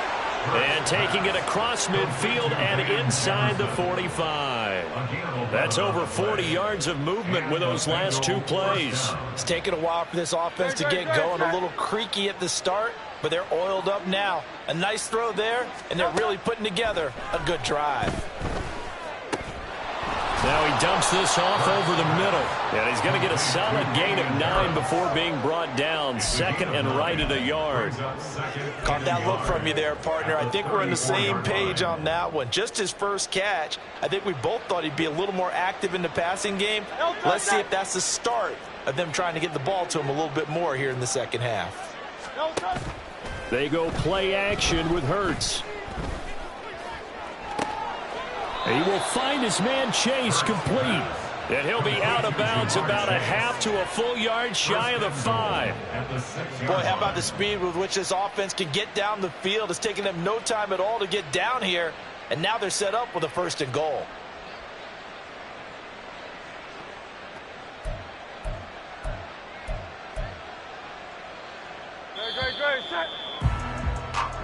Speaker 1: And taking it across midfield and inside the 45. That's over 40 yards of movement with those last 2 plays.
Speaker 2: It's taken a while for this offense to get going. A little creaky at the start, but they're oiled up now. A nice throw there, and they're really putting together a good drive.
Speaker 1: Now he dumps this off over the middle. And he's going to get a solid gain of 9 before being brought down. 2nd and right at a yard.
Speaker 2: Caught that look from you there, partner. I think we're on the same page on that one. Just his first catch. I think we both thought he'd be a little more active in the passing game. Let's see if that's the start of them trying to get the ball to him a little bit more here in the second half.
Speaker 4: They go play action with Hurts. He will find his man Chase complete.
Speaker 1: And he'll be out of bounds about a half to a full yard shy of the 5.
Speaker 2: Boy, how about the speed with which this offense can get down the field? It's taken them no time at all to get down here. And now they're set up with a 1st and goal.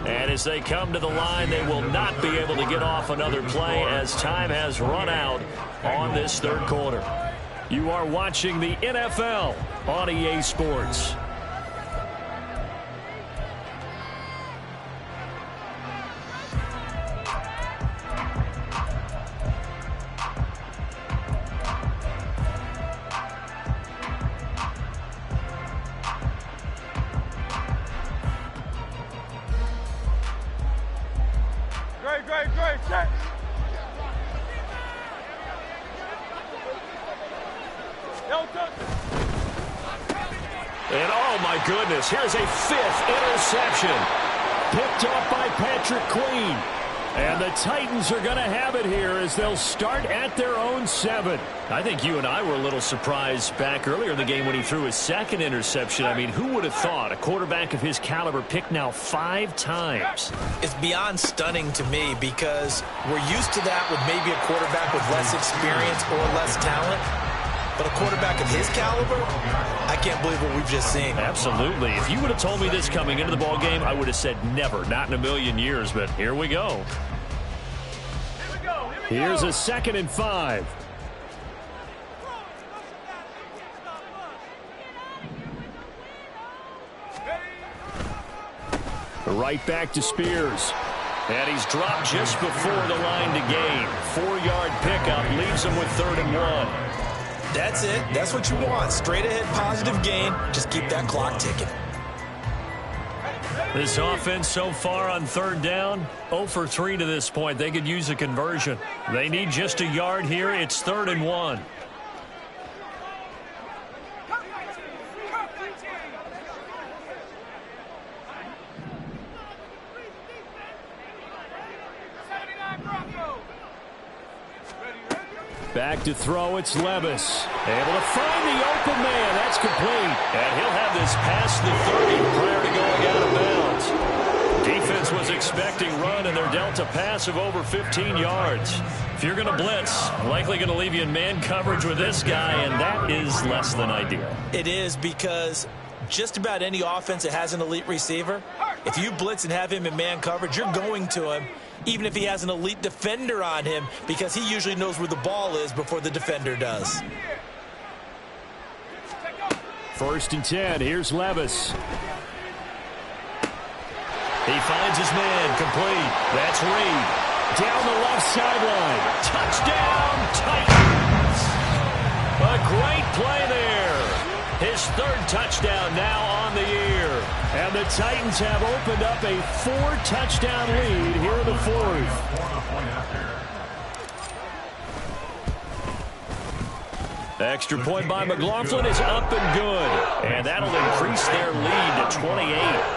Speaker 1: And as they come to the line, they will not be able to get off another play as time has run out on this 3rd quarter. You are watching the NFL on EA Sports.
Speaker 5: Great, check.
Speaker 1: And oh my goodness, here's a 5th interception. Picked off by Patrick Queen. And the Titans are going to have it here as they'll start at their own 7. I think you and I were a little surprised back earlier in the game when he threw his 2nd interception. I mean, who would have thought a quarterback of his caliber picked now 5 times?
Speaker 2: It's beyond stunning to me because we're used to that with maybe a quarterback with less experience or less talent. But a quarterback of his caliber, I can't believe what we've just seen.
Speaker 1: Absolutely. If you would have told me this coming into the ball game, I would have said never, not in a million years. But here we go. Here's a 2nd and 5. Right back to Spears. And he's dropped just before the line to gain. 4-yard pickup leaves him with 3rd and 1.
Speaker 2: That's it. That's what you want. Straight ahead positive gain. Just keep that clock ticking.
Speaker 1: This offense so far on 3rd down, 0 for 3 to this point. They could use a conversion. They need just a yard here. It's 3rd and 1. Back to throw, it's Levis. Able to find the open man. That's complete. And he'll have this past the 30 prior to going out of bounds. Defense was expecting run, and they're dealt a pass of over 15 yards. If you're going to blitz, likely going to leave you in man coverage with this guy, and that is less than ideal.
Speaker 2: It is because just about any offense that has an elite receiver, if you blitz and have him in man coverage, you're going to him, even if he has an elite defender on him, because he usually knows where the ball is before the defender does.
Speaker 1: 1st and 10. Here's Levis. He finds his man, complete. That's Reed. Down the left sideline. Touchdown, Titans. A great play there. His 3rd touchdown now on the year. And the Titans have opened up a 4-touchdown lead here in the 4th. Extra point by McLaughlin is up and good. And that'll increase their lead to 28.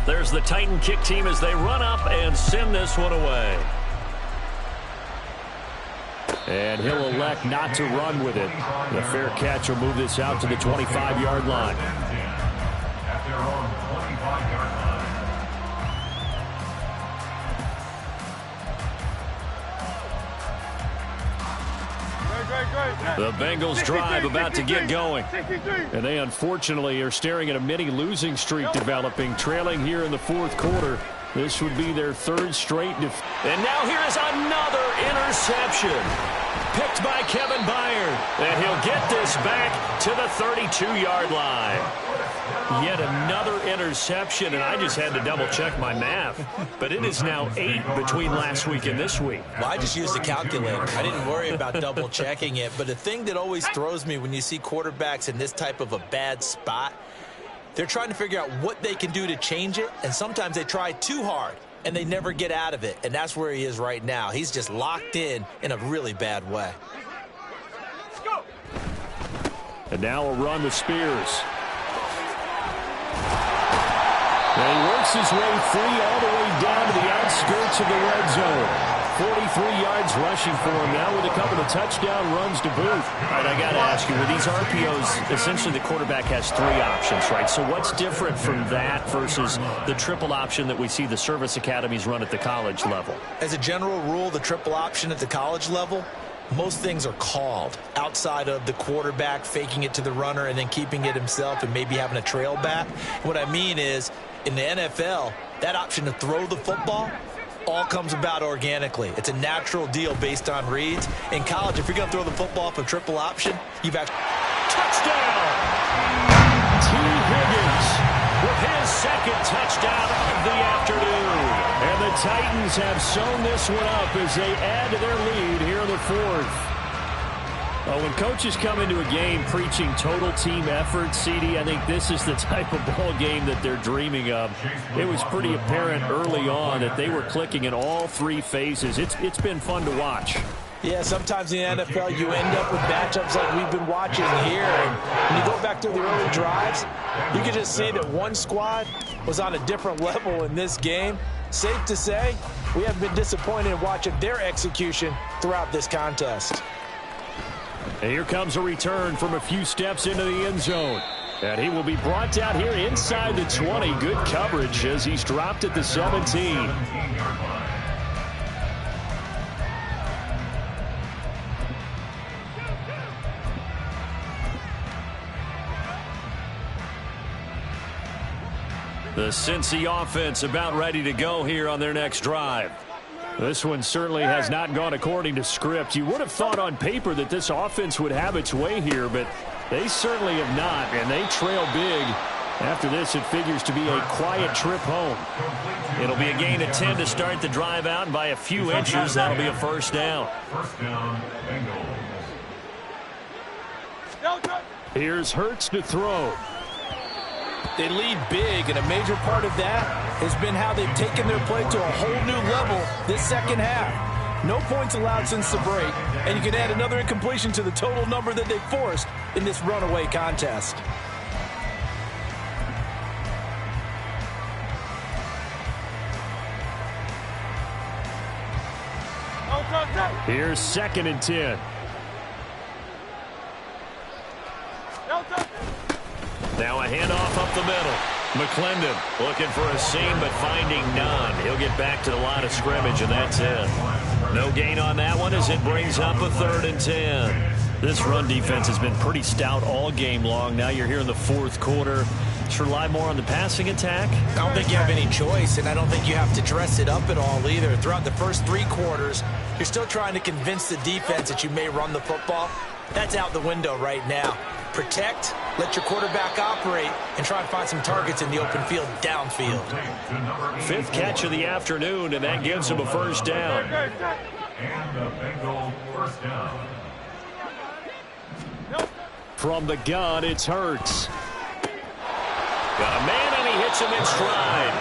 Speaker 1: There's the Titan kick team as they run up and send this one away. And he'll elect not to run with it. The fair catch will move this out to the 25-yard line.
Speaker 3: At their own 25-yard line.
Speaker 1: The Bengals drive about to get going. And they unfortunately are staring at a mini losing streak developing, trailing here in the 4th quarter. This would be their 3rd straight. And now here is another interception. Picked by Kevin Byard. And he'll get this back to the 32-yard line. Yet another interception, and I just had to double-check my math. But it is now 8 between last week and this week.
Speaker 2: Well, I just used a calculator. I didn't worry about double-checking it. But the thing that always throws me when you see quarterbacks in this type of a bad spot, they're trying to figure out what they can do to change it, and sometimes they try too hard, and they never get out of it. And that's where he is right now. He's just locked in a really bad way.
Speaker 1: And now a run to Spears. And he works his way free all the way down to the outskirts of the red zone. 43 yards rushing for him now with a couple of touchdown runs to boot. All right, I got to ask you, with these RPOs, essentially the quarterback has 3 options, right? So what's different from that versus the triple option that we see the service academies run at the college level?
Speaker 2: As a general rule, the triple option at the college level, most things are called outside of the quarterback faking it to the runner and then keeping it himself and maybe having a trail back. What I mean is, in the NFL, that option to throw the football all comes about organically. It's a natural deal based on reads. In college, if you're going to throw the football for triple option, you've actually...
Speaker 1: Touchdown! T. Higgins with his second touchdown of the afternoon. And the Titans have sewn this one up as they add to their lead here in the fourth. Well, when coaches come into a game preaching total team effort, CD, I think this is the type of ball game that they're dreaming of. It was pretty apparent early on that they were clicking in all three phases. It's been fun to watch.
Speaker 2: Yeah, sometimes in the NFL you end up with matchups like we've been watching here. And when you go back to the early drives, you can just see that one squad was on a different level in this game. Safe to say, we have been disappointed in watching their execution throughout this contest.
Speaker 1: And here comes a return from a few steps into the end zone. And he will be brought down here inside the 20. Good coverage as he's dropped at the 17. The Cincy offense about ready to go here on their next drive. This one certainly has not gone according to script. You would have thought on paper that this offense would have its way here, but they certainly have not, and they trail big. After this, it figures to be a quiet trip home.
Speaker 4: It'll be a gain of 10 to start the drive out, and by a few inches, that'll be a first down.
Speaker 3: First down, Bengals.
Speaker 1: Here's Hurts to throw.
Speaker 2: They lead big, and a major part of that has been how they've taken their play to a whole new level this second half. No points allowed since the break, and you can add another incompletion to the total number that they forced in this runaway contest.
Speaker 1: Here's 2nd and 10.
Speaker 4: Now a handoff up the middle. McClendon looking for a seam, but finding none. He'll get back to the line of scrimmage, and that's it. No gain on that one as it brings up a 3rd and 10.
Speaker 1: This run defense has been pretty stout all game long. Now you're here in the fourth quarter. Should rely more on the passing attack?
Speaker 2: I don't think you have any choice, and I don't think you have to dress it up at all either. Throughout the first 3 quarters, you're still trying to convince the defense that you may run the football. That's out the window right now. Protect, let your quarterback operate, and try and find some targets in the open field downfield.
Speaker 1: 5th catch of the afternoon, and that gives him a first down.
Speaker 3: And the Bengal first down.
Speaker 1: From the gun, it's Hurts.
Speaker 4: Got a man, and he hits him in stride.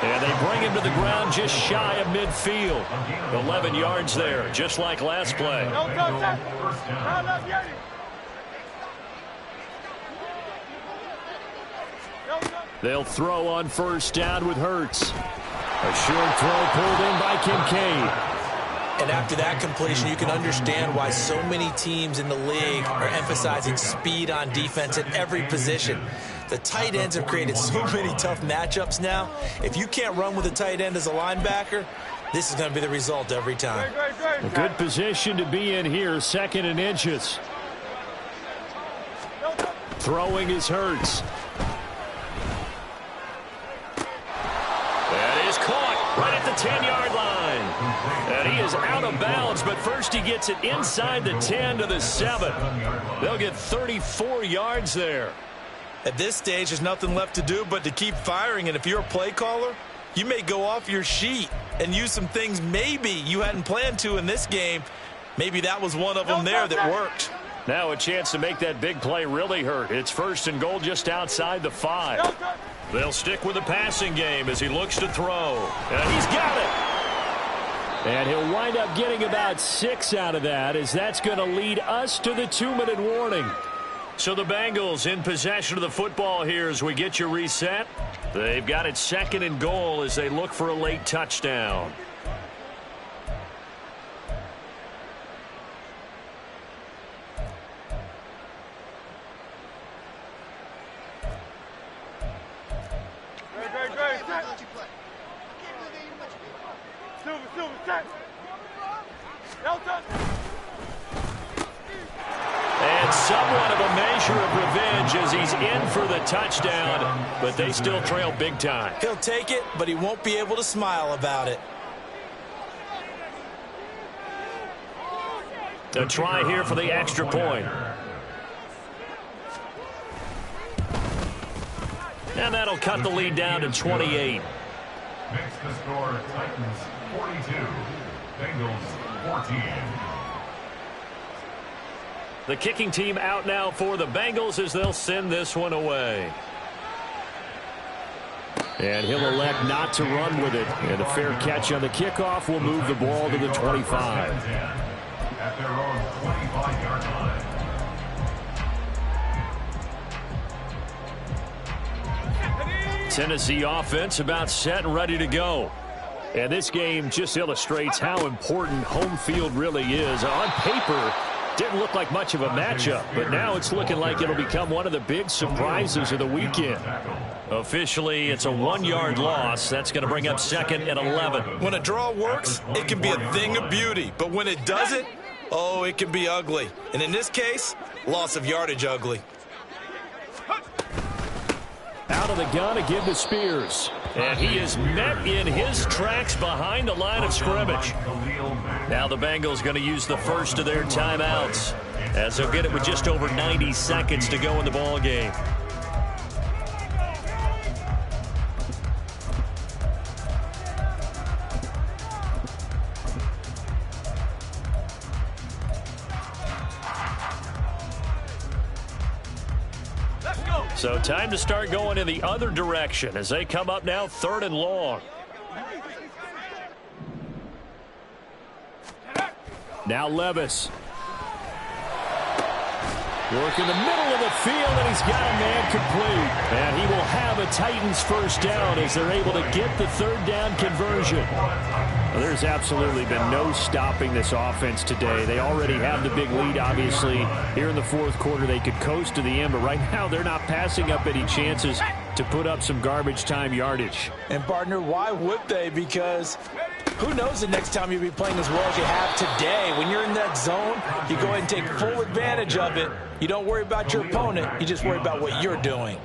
Speaker 1: And they bring him to the ground just shy of midfield.
Speaker 4: 11 yards there, just like last play.
Speaker 3: First down.
Speaker 1: They'll throw on first down with Hurts. A short throw pulled in by Kincaid.
Speaker 2: And after that completion, you can understand why so many teams in the league are emphasizing speed on defense at every position. The tight ends have created so many tough matchups now. If you can't run with a tight end as a linebacker, this is going to be the result every time.
Speaker 1: A good position to be in here, 2nd and inches. Throwing is Hurts.
Speaker 4: That is caught right at the 10-yard line. And he is out of bounds, but first he gets it inside the 10 to the 7. They'll get 34 yards there.
Speaker 2: At this stage, there's nothing left to do but to keep firing. And if you're a play caller, you may go off your sheet and use some things maybe you hadn't planned to in this game. Maybe that was one of them there that worked.
Speaker 1: Now a chance to make that big play really hurt. It's 1st and goal just outside the 5.
Speaker 4: They'll stick with the passing game as he looks to throw. And he's got it.
Speaker 1: And he'll wind up getting about 6 out of that, as that's going to lead us to the 2-minute warning.
Speaker 4: So the Bengals in possession of the football here as we get you reset. They've got it 2nd and goal as they look for a late touchdown.
Speaker 1: It's somewhat of a measure of revenge as he's in for the touchdown, but they still trail big time.
Speaker 2: He'll take it, but he won't be able to smile about it.
Speaker 1: A try here for the extra point. And that'll cut the lead down to 28.
Speaker 3: Makes the score Titans 42, Bengals 14.
Speaker 1: The kicking team out now for the Bengals as they'll send this one away. And he'll elect not to run with it. And a fair catch on the kickoff will move the ball to the 25.
Speaker 3: At their own 25-yard line.
Speaker 1: Tennessee offense about set and ready to go. And this game just illustrates how important home field really is. On paper, didn't look like much of a matchup, but now it's looking like it'll become one of the big surprises of the weekend. Officially, it's a 1-yard loss. That's going to bring up second and 11.
Speaker 2: When a draw works, it can be a thing of beauty. But when it doesn't, oh, it can be ugly. And in this case, loss of yardage ugly.
Speaker 1: Out of the gun again to Spears. And he is met in his tracks behind the line of scrimmage. Now the Bengals going to use the first of their timeouts, as they'll get it with just over 90 seconds to go in the ball game. So time to start going in the other direction as they come up now 3rd and long. Now Levis. Work in the middle of the field, and he's got a man complete. And he will have a Titans first down as they're able to get the 3rd down conversion. Well, there's absolutely been no stopping this offense today. They already have the big lead, obviously. Here in the 4th quarter, they could coast to the end, but right now they're not passing up any chances to put up some garbage time yardage.
Speaker 2: And, partner, why would they? Because who knows the next time you'll be playing as well as you have today. When you're in that zone, you go ahead and take full advantage of it. You don't worry about your opponent. You just worry about what you're doing.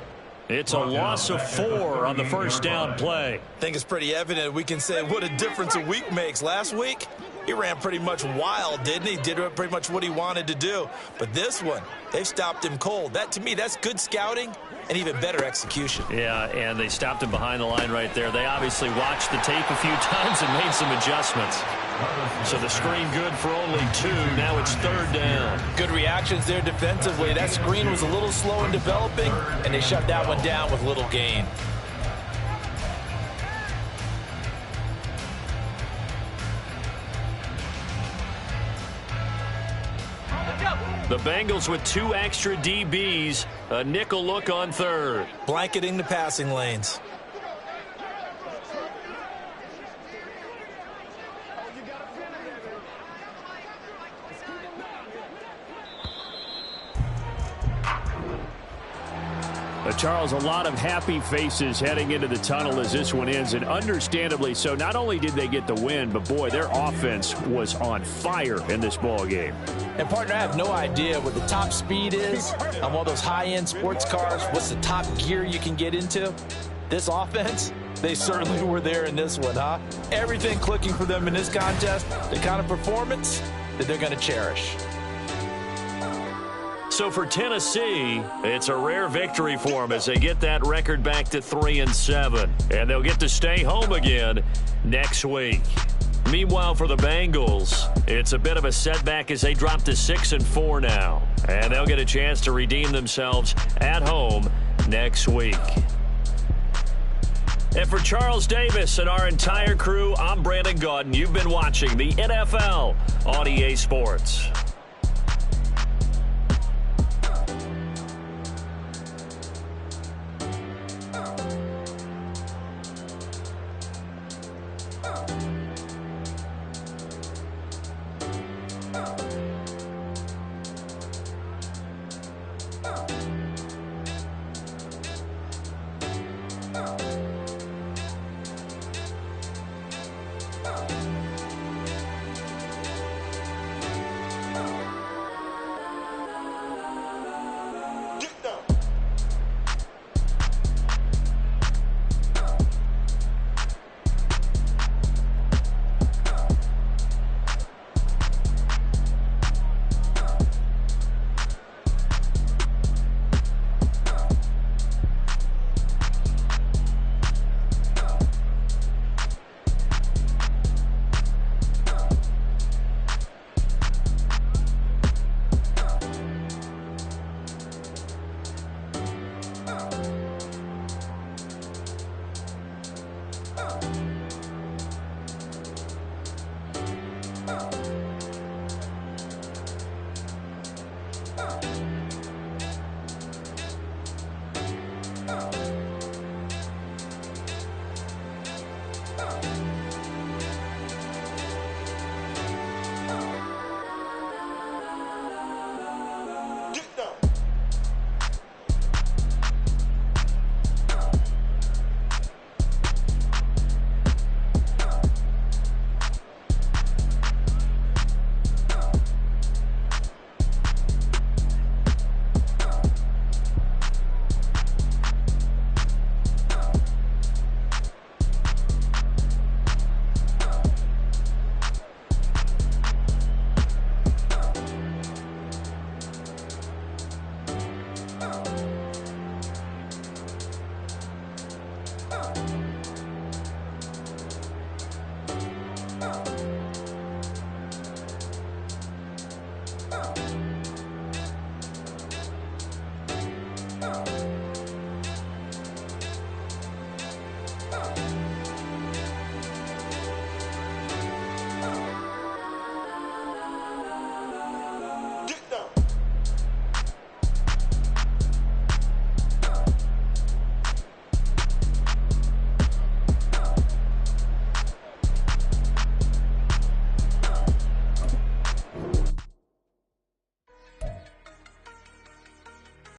Speaker 1: It's a loss of 4 on the first down play.
Speaker 2: I think it's pretty evident we can say what a difference a week makes. Last week, he ran pretty much wild, didn't he? Did pretty much what he wanted to do. But this one, they've stopped him cold. That, to me, that's good scouting and even better execution.
Speaker 1: Yeah, and they stopped him behind the line right there. They obviously watched the tape a few times and made some adjustments. So the screen good for only 2. Now it's 3rd down.
Speaker 2: Good reactions there defensively. That screen was a little slow in developing, and they shut that one down with little gain.
Speaker 1: The Bengals with 2 extra DBs. A nickel look on 3rd.
Speaker 2: Blanketing the passing lanes.
Speaker 1: Charles, a lot of happy faces heading into the tunnel as this one ends, and understandably so. Not only did they get the win, but boy, their offense was on fire in this ball game.
Speaker 2: And, partner, I have no idea what the top speed is on one of those high-end sports cars. What's the top gear you can get into? This offense, they certainly were there in this one, huh? Everything clicking for them in this contest, the kind of performance that they're going to cherish.
Speaker 1: So for Tennessee, it's a rare victory for them as they get that record back to 3-7. And they'll get to stay home again next week. Meanwhile, for the Bengals, it's a bit of a setback as they drop to 6-4 now. And they'll get a chance to redeem themselves at home next week. And for Charles Davis and our entire crew, I'm Brandon Gaudin. You've been watching the NFL on EA Sports.
Speaker 6: Oh.